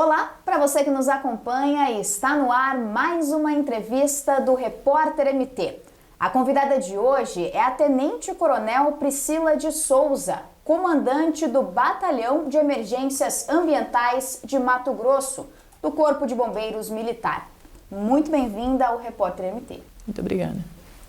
Olá, para você que nos acompanha, está no ar mais uma entrevista do Repórter MT. A convidada de hoje é a Tenente Coronel Priscila de Souza, comandante do Batalhão de Emergências Ambientais de Mato Grosso, do Corpo de Bombeiros Militar. Muito bem-vinda ao Repórter MT. Muito obrigada.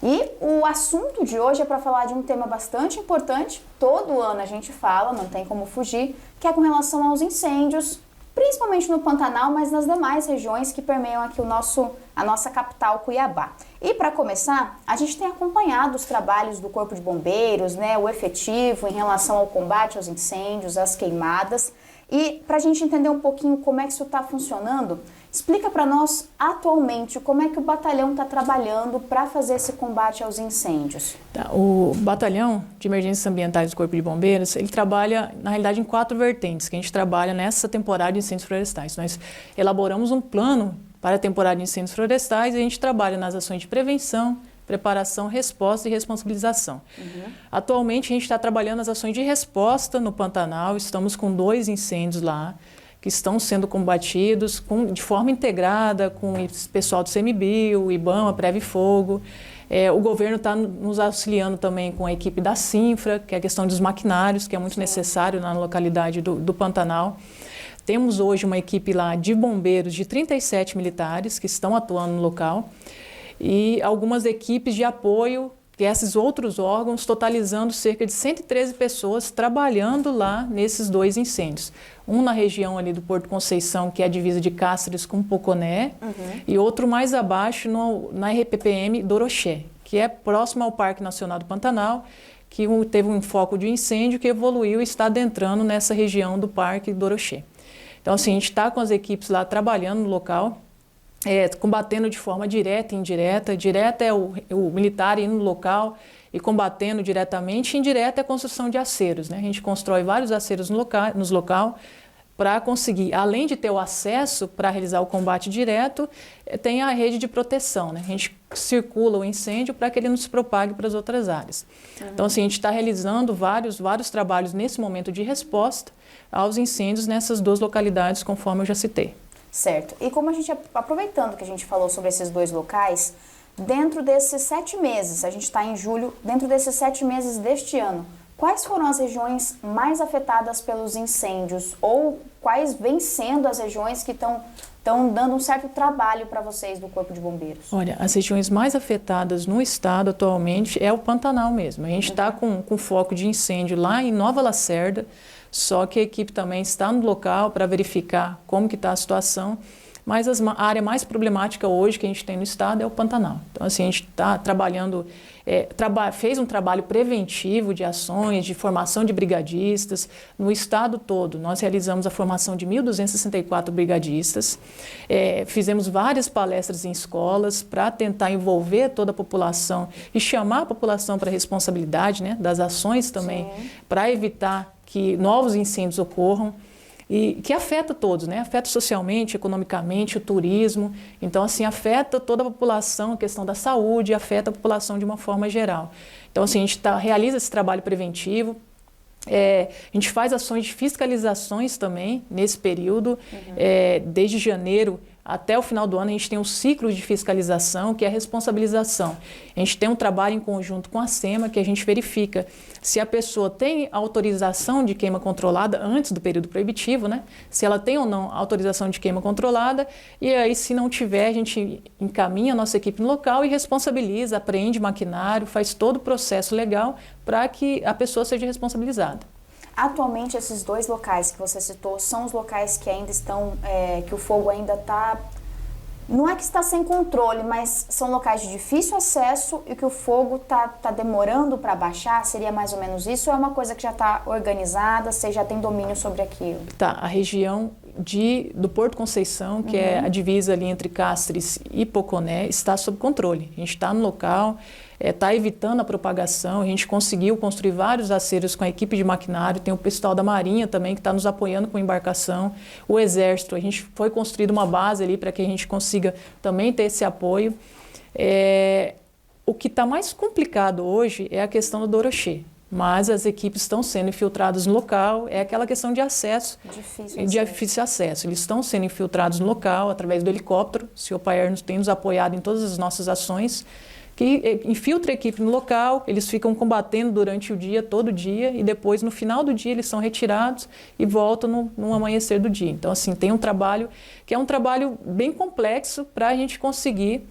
E o assunto de hoje é para falar de um tema bastante importante, todo ano a gente fala, não tem como fugir, que é com relação aos incêndios, principalmente no Pantanal, mas nas demais regiões que permeiam aqui a nossa capital, Cuiabá. E para começar, a gente tem acompanhado os trabalhos do Corpo de Bombeiros, o efetivo em relação ao combate aos incêndios, às queimadas. E para a gente entender um pouquinho como é que isso está funcionando, explica para nós atualmente como é que o batalhão está trabalhando para fazer esse combate aos incêndios. O Batalhão de Emergências Ambientais do Corpo de Bombeiros, ele trabalha, na realidade, em 4 vertentes, que a gente trabalha nessa temporada de incêndios florestais. Nós elaboramos um plano para a temporada de incêndios florestais e a gente trabalha nas ações de prevenção, preparação, resposta e responsabilização. Atualmente, a gente está trabalhando nas ações de resposta no Pantanal, estamos com 2 incêndios lá, que estão sendo combatidos de forma integrada com o pessoal do CMBio, o IBAMA, Preve Fogo. O governo está nos auxiliando também com a equipe da Cinfra, que é a questão dos maquinários, que é muito necessário na localidade do Pantanal. Temos hoje uma equipe lá de bombeiros de 37 militares que estão atuando no local e algumas equipes de apoio, que esses outros órgãos, totalizando cerca de 113 pessoas trabalhando lá nesses 2 incêndios. Um na região ali do Porto Conceição, que é a divisa de Cáceres com Poconé, e outro mais abaixo na RPPM Doroxé, que é próximo ao Parque Nacional do Pantanal, que teve um foco de incêndio que evoluiu e está adentrando nessa região do Parque Doroxé. Então, assim, a gente está com as equipes lá trabalhando no local, combatendo de forma direta e indireta. Direta é o militar indo no local e combatendo diretamente, indireta é a construção de aceiros. A gente constrói vários aceiros nos local para conseguir, além de ter o acesso para realizar o combate direto, tem a rede de proteção. A gente circula o incêndio para que ele não se propague para as outras áreas. Então, assim, a gente está realizando vários trabalhos nesse momento de resposta aos incêndios nessas 2 localidades, conforme eu já citei. Certo. E como a gente, aproveitando que a gente falou sobre esses 2 locais, dentro desses 7 meses, a gente está em julho, dentro desses 7 meses deste ano, quais foram as regiões mais afetadas pelos incêndios ou quais vêm sendo as regiões que estão dando um certo trabalho para vocês do Corpo de Bombeiros? Olha, as regiões mais afetadas no estado atualmente é o Pantanal mesmo. A gente está com foco de incêndio lá em Nova Lacerda, só que a equipe também está no local para verificar como que está a situação, mas a área mais problemática hoje que a gente tem no estado é o Pantanal. Então, assim, a gente está trabalhando, fez um trabalho preventivo de ações, de formação de brigadistas no estado todo. Nós realizamos a formação de 1.264 brigadistas, fizemos várias palestras em escolas para tentar envolver toda a população e chamar a população para a responsabilidade, das ações também, para evitar que novos incêndios ocorram e que afeta todos, afeta socialmente, economicamente, o turismo. Então, assim, afeta toda a população, a questão da saúde, afeta a população de uma forma geral. Então, assim, a gente realiza esse trabalho preventivo, a gente faz ações de fiscalizações também nesse período, desde janeiro até o final do ano a gente tem um ciclo de fiscalização, que é a responsabilização. A gente tem um trabalho em conjunto com a SEMA, que a gente verifica se a pessoa tem autorização de queima controlada antes do período proibitivo, se ela tem ou não autorização de queima controlada, e aí se não tiver, a gente encaminha a nossa equipe no local e responsabiliza, apreende maquinário, faz todo o processo legal para que a pessoa seja responsabilizada. Atualmente, esses 2 locais que você citou são os locais que ainda estão, que o fogo ainda está, não é que está sem controle, mas são locais de difícil acesso e que o fogo está demorando para baixar? Seria mais ou menos isso? Ou é uma coisa que já está organizada, você já tem domínio sobre aquilo? A região do Porto Conceição, que é a divisa ali entre Cáceres e Poconé, está sob controle. A gente está no local, está evitando a propagação, a gente conseguiu construir vários aceiros com a equipe de maquinário, tem o pessoal da Marinha também que está nos apoiando com embarcação, o Exército, a gente foi construída uma base ali para que a gente consiga também ter esse apoio. O que está mais complicado hoje é a questão do Doroxê. mas as equipes estão sendo infiltradas no local, é aquela questão de acesso, difícil acesso. Eles estão sendo infiltrados no local através do helicóptero, o Senhor Paier tem nos apoiado em todas as nossas ações, que infiltra a equipe no local, eles ficam combatendo durante o dia, todo dia, e depois, no final do dia, eles são retirados e voltam no amanhecer do dia. Então, assim, tem um trabalho que é um trabalho bem complexo para a gente conseguir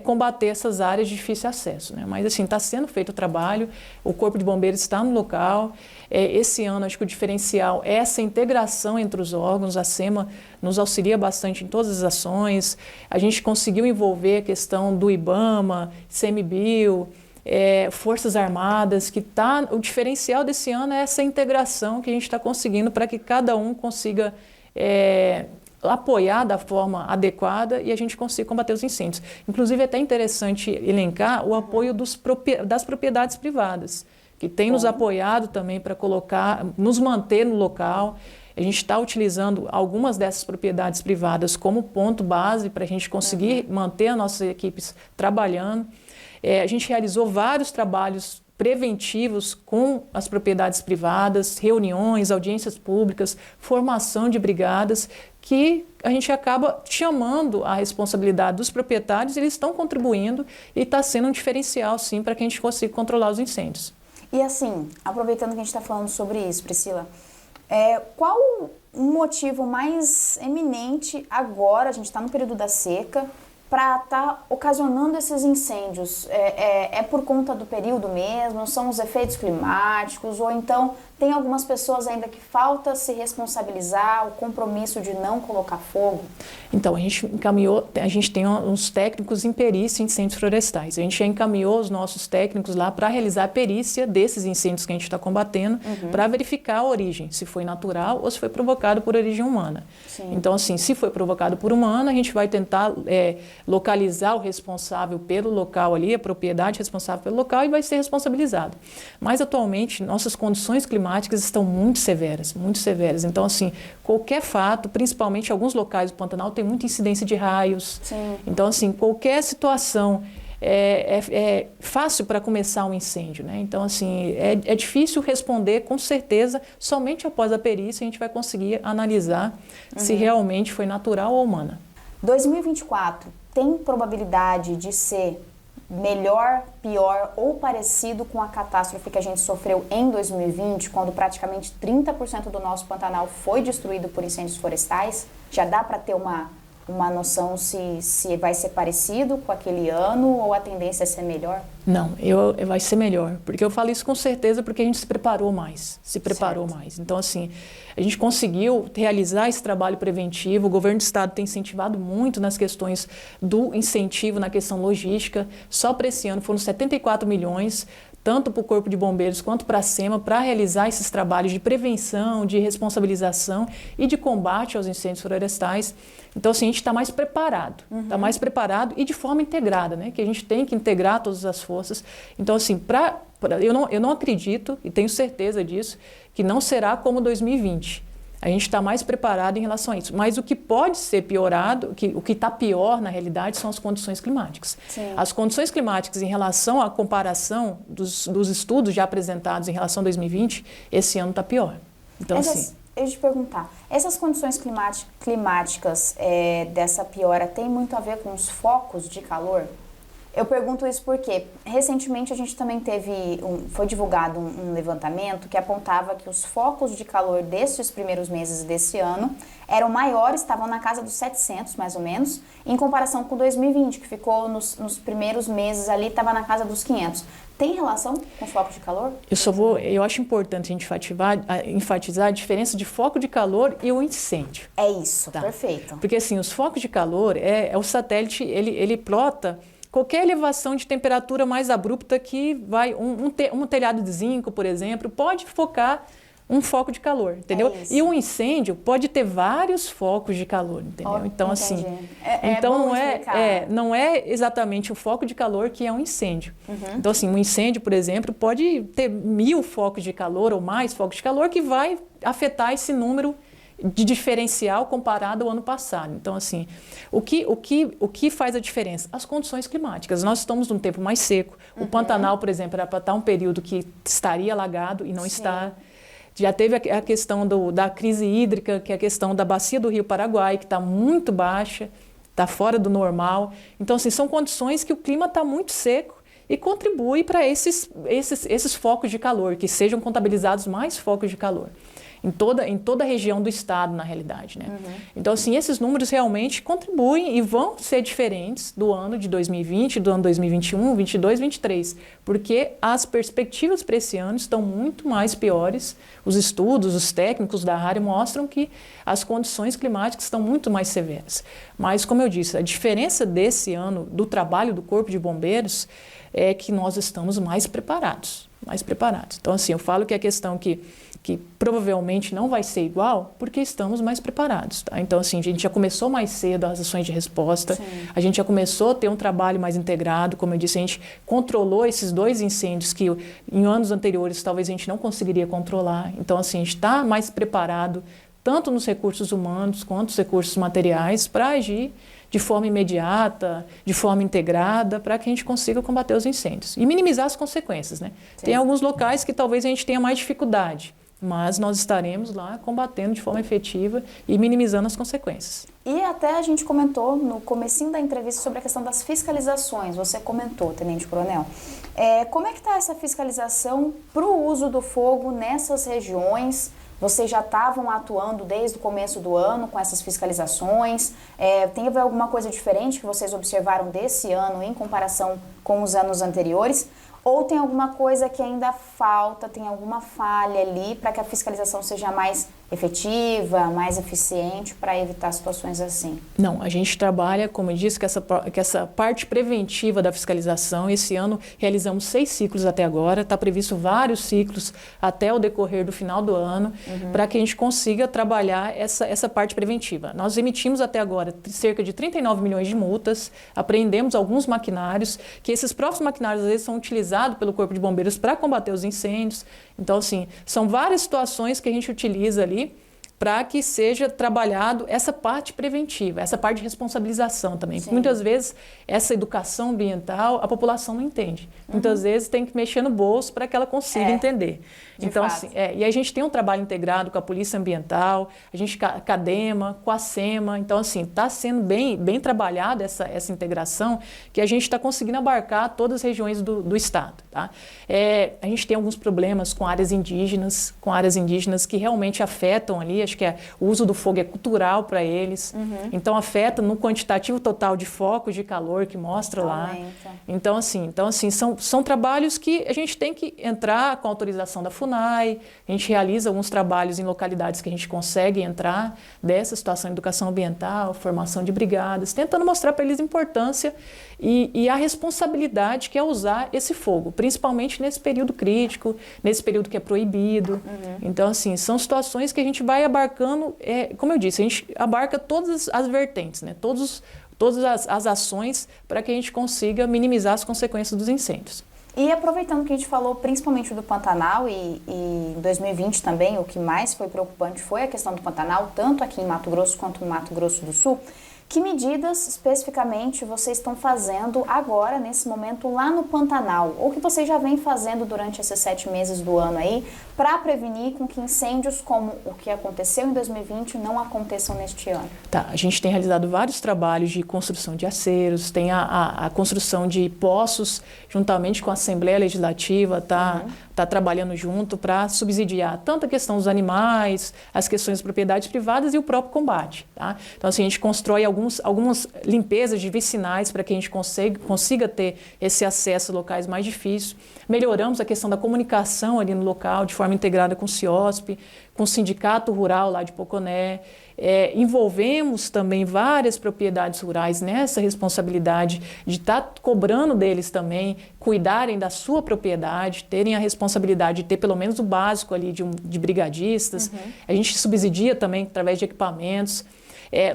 combater essas áreas de difícil acesso, né? Mas, assim, está sendo feito o trabalho, o Corpo de Bombeiros está no local. Esse ano, acho que o diferencial é essa integração entre os órgãos. A SEMA nos auxilia bastante em todas as ações. A gente conseguiu envolver a questão do IBAMA, CMBio, Forças Armadas, o diferencial desse ano é essa integração que a gente está conseguindo para que cada um consiga apoiar da forma adequada e a gente consiga combater os incêndios. Inclusive, é até interessante elencar o apoio das propriedades privadas, que tem nos apoiado também para nos manter no local. A gente está utilizando algumas dessas propriedades privadas como ponto base para a gente conseguir manter as nossas equipes trabalhando. A gente realizou vários trabalhos preventivos com as propriedades privadas, reuniões, audiências públicas, formação de brigadas, que a gente acaba chamando a responsabilidade dos proprietários, eles estão contribuindo e está sendo um diferencial, sim, para que a gente consiga controlar os incêndios. E assim, aproveitando que a gente está falando sobre isso, Priscila, qual o motivo mais eminente agora, a gente está no período da seca, para estar ocasionando esses incêndios? É por conta do período mesmo? São os efeitos climáticos? Ou então tem algumas pessoas ainda que falta se responsabilizar, o compromisso de não colocar fogo? Então, a gente tem uns técnicos em perícia em incêndios florestais. A gente já encaminhou os nossos técnicos lá para realizar a perícia desses incêndios que a gente está combatendo, para verificar a origem, se foi natural ou se foi provocado por origem humana. Sim. Então, assim, se foi provocado por humano, a gente vai tentar localizar o responsável pelo local ali, a propriedade responsável pelo local, e vai ser responsabilizado. Mas, atualmente, nossas condições climáticas estão muito severas, muito severas. Então, assim, qualquer fato, principalmente em alguns locais do Pantanal, tem muita incidência de raios. Sim. Então, assim, qualquer situação é fácil para começar um incêndio, né? Então, assim, é difícil responder com certeza. Somente após a perícia a gente vai conseguir analisar se realmente foi natural ou humana. 2024 tem probabilidade de ser melhor, pior ou parecido com a catástrofe que a gente sofreu em 2020, quando praticamente 30% do nosso Pantanal foi destruído por incêndios florestais? Já dá para ter uma noção se vai ser parecido com aquele ano ou a tendência é ser melhor? Não, vai ser melhor, porque eu falo isso com certeza porque a gente se preparou mais, Então, assim, a gente conseguiu realizar esse trabalho preventivo, o governo do estado tem incentivado muito nas questões do incentivo, na questão logística. Só para esse ano foram 74 milhões, tanto para o Corpo de Bombeiros quanto para a SEMA, para realizar esses trabalhos de prevenção, de responsabilização e de combate aos incêndios florestais. Então, assim, a gente está mais preparado, e de forma integrada, né? Que a gente tem que integrar todas as forças. Então, assim, eu não acredito, e tenho certeza disso, que não será como 2020. A gente está mais preparado em relação a isso. Mas o que pode ser piorado, o que está pior na realidade, são as condições climáticas. Sim. As condições climáticas em relação à comparação dos estudos já apresentados em relação a 2020, esse ano está pior. Então, assim... Eu ia te perguntar, essas condições climáticas dessa piora tem muito a ver com os focos de calor? Eu pergunto isso porque recentemente a gente também foi divulgado um levantamento que apontava que os focos de calor desses primeiros meses desse ano eram maiores, estavam na casa dos 700 mais ou menos, em comparação com 2020, que ficou nos primeiros meses ali, estava na casa dos 500. Tem relação com focos de calor? Eu acho importante a gente enfatizar a diferença de foco de calor e o incêndio. É isso, tá? Perfeito. Porque assim, os focos de calor, o satélite, ele plota qualquer elevação de temperatura mais abrupta que vai, um telhado de zinco, por exemplo, pode focar um foco de calor, entendeu? E um incêndio pode ter vários focos de calor, entendeu? Então, entendi. Assim, então não é exatamente o foco de calor que é um incêndio. Então, assim, um incêndio, por exemplo, pode ter 1000 focos de calor ou mais focos de calor que vai afetar esse número de diferencial comparado ao ano passado. Então, assim, o que faz a diferença? As condições climáticas. Nós estamos num tempo mais seco. O Pantanal, por exemplo, era para estar um período que estaria alagado e não está. Já teve a questão da crise hídrica, que é a questão da bacia do Rio Paraguai, que está muito baixa, está fora do normal. Então, assim, são condições que o clima está muito seco e contribui para esses focos de calor, que sejam contabilizados mais focos de calor. Em toda a região do estado, na realidade, né? Então, assim, esses números realmente contribuem e vão ser diferentes do ano de 2020, do ano 2021, 22, 23, porque as perspectivas para esse ano estão muito mais piores. Os estudos, os técnicos da área mostram que as condições climáticas estão muito mais severas. Mas, como eu disse, a diferença desse ano do trabalho do Corpo de Bombeiros é que nós estamos mais preparados. Então, assim, eu falo que a questão que provavelmente não vai ser igual, porque estamos mais preparados, tá? Então, assim, a gente já começou mais cedo as ações de resposta, a gente já começou a ter um trabalho mais integrado, como eu disse, a gente controlou esses 2 incêndios que em anos anteriores talvez a gente não conseguiria controlar. Então, assim, a gente está mais preparado, tanto nos recursos humanos quanto nos recursos materiais, para agir de forma imediata, de forma integrada, para que a gente consiga combater os incêndios e minimizar as consequências, né? Tem alguns locais que talvez a gente tenha mais dificuldade, mas nós estaremos lá combatendo de forma efetiva e minimizando as consequências. E até a gente comentou no comecinho da entrevista sobre a questão das fiscalizações. Você comentou, Tenente Coronel. Como é que está essa fiscalização para o uso do fogo nessas regiões? Vocês já estavam atuando desde o começo do ano com essas fiscalizações? Teve alguma coisa diferente que vocês observaram desse ano em comparação com os anos anteriores? Ou tem alguma coisa que ainda falta, tem alguma falha ali para que a fiscalização seja mais efetiva, mais eficiente para evitar situações assim? Não, a gente trabalha, como eu disse, que essa parte preventiva da fiscalização. Esse ano realizamos 6 ciclos até agora, está previsto vários ciclos até o decorrer do final do ano, para que a gente consiga trabalhar essa parte preventiva. Nós emitimos até agora cerca de 39 milhões de multas, apreendemos alguns maquinários, que esses próprios maquinários às vezes são utilizados pelo Corpo de Bombeiros para combater os incêndios. Então, assim, são várias situações que a gente utiliza ali para que seja trabalhado essa parte preventiva, essa parte de responsabilização também. Muitas vezes, essa educação ambiental, a população não entende. Muitas vezes tem que mexer no bolso para que ela consiga entender. Então, assim, e a gente tem um trabalho integrado com a Polícia Ambiental, a gente com a CADEMA, com a SEMA. Então, assim, está sendo bem trabalhada essa integração, que a gente está conseguindo abarcar todas as regiões do estado, tá? A gente tem alguns problemas com áreas indígenas que realmente afetam ali. Acho que o uso do fogo é cultural para eles. Então, afeta no quantitativo total de focos de calor que mostra lá. Então, assim, são trabalhos que a gente tem que entrar com a autorização da FUNAI. A gente realiza alguns trabalhos em localidades que a gente consegue entrar dessa situação de educação ambiental, formação de brigadas, tentando mostrar para eles a importância e a responsabilidade que é usar esse fogo, principalmente nesse período crítico, nesse período que é proibido. Então, assim, são situações que a gente vai abarcando, como eu disse, a gente abarca todas as vertentes, né? Todas as ações para que a gente consiga minimizar as consequências dos incêndios. E aproveitando que a gente falou principalmente do Pantanal e em 2020 também, o que mais foi preocupante foi a questão do Pantanal, tanto aqui em Mato Grosso quanto no Mato Grosso do Sul. Que medidas especificamente vocês estão fazendo agora, nesse momento, lá no Pantanal? Ou que vocês já vêm fazendo durante esses 7 meses do ano aí, para prevenir com que incêndios como o que aconteceu em 2020 não aconteçam neste ano? Tá, a gente tem realizado vários trabalhos de construção de aceiros, tem a construção de poços, juntamente com a Assembleia Legislativa, tá trabalhando junto para subsidiar tanto a questão dos animais, as questões das propriedades privadas e o próprio combate, tá? Então, assim, a gente constrói algumas limpezas de vicinais para que a gente consiga ter esse acesso a locais mais difíceis. Melhoramos a questão da comunicação ali no local, de forma integrada com o CIOSP, com o Sindicato Rural lá de Poconé. Envolvemos também várias propriedades rurais nessa responsabilidade de estar cobrando deles também, cuidarem da sua propriedade, terem a responsabilidade de ter pelo menos o básico ali de brigadistas. A gente subsidia também através de equipamentos.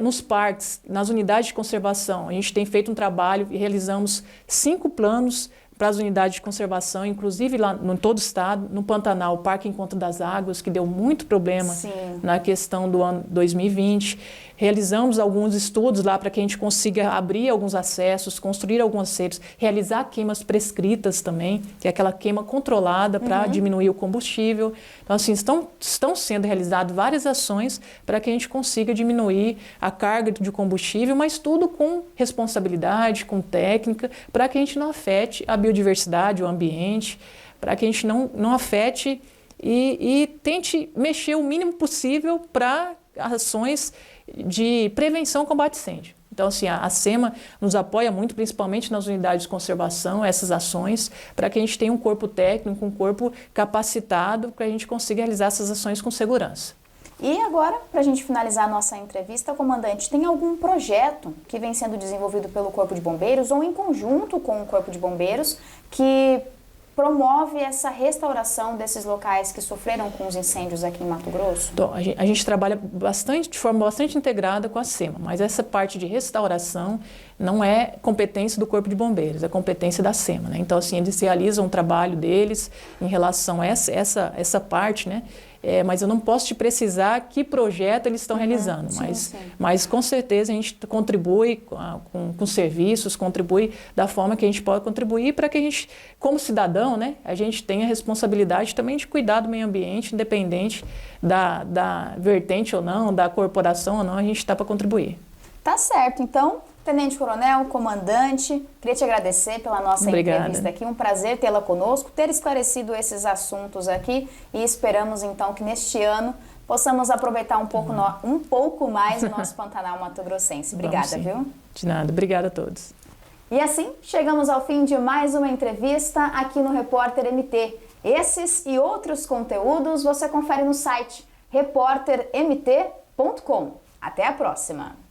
Nos parques, nas unidades de conservação, a gente tem feito um trabalho e realizamos 5 planos para as unidades de conservação, inclusive lá em todo o estado, no Pantanal, o Parque Encontro das Águas, que deu muito problema Sim. na questão do ano 2020. Realizamos alguns estudos lá para que a gente consiga abrir alguns acessos, construir algumas redes, realizar queimas prescritas também, que é aquela queima controlada para diminuir o combustível. Então, assim, estão sendo realizadas várias ações para que a gente consiga diminuir a carga de combustível, mas tudo com responsabilidade, com técnica, para que a gente não afete a biodiversidade, o ambiente, para que a gente não afete e tente mexer o mínimo possível para ações de prevenção e combate a incêndio. Então, assim, a SEMA nos apoia muito, principalmente nas unidades de conservação, essas ações, para que a gente tenha um corpo técnico, um corpo capacitado, para a gente consiga realizar essas ações com segurança. E agora, para a gente finalizar a nossa entrevista, comandante, tem algum projeto que vem sendo desenvolvido pelo Corpo de Bombeiros ou em conjunto com o Corpo de Bombeiros que promove essa restauração desses locais que sofreram com os incêndios aqui em Mato Grosso? Então, a gente trabalha de forma bastante integrada com a SEMA, mas essa parte de restauração não é competência do Corpo de Bombeiros, é competência da SEMA, né? Então, assim, eles realizam um trabalho deles em relação a essa parte, né? Mas eu não posso te precisar que projeto eles estão realizando, mas com certeza a gente contribui com serviços, contribui da forma que a gente pode contribuir para que a gente, como cidadão, né, a gente tenha a responsabilidade também de cuidar do meio ambiente, independente da vertente ou não, da corporação ou não, a gente está para contribuir. Tá certo, então, Tenente Coronel, comandante, queria te agradecer pela nossa entrevista aqui, um prazer tê-la conosco, ter esclarecido esses assuntos aqui e esperamos então que neste ano possamos aproveitar um pouco mais o nosso Pantanal Mato Grossense. Obrigada, viu? De nada, obrigada a todos. E assim, chegamos ao fim de mais uma entrevista aqui no Repórter MT. Esses e outros conteúdos você confere no site repórtermt.com. Até a próxima!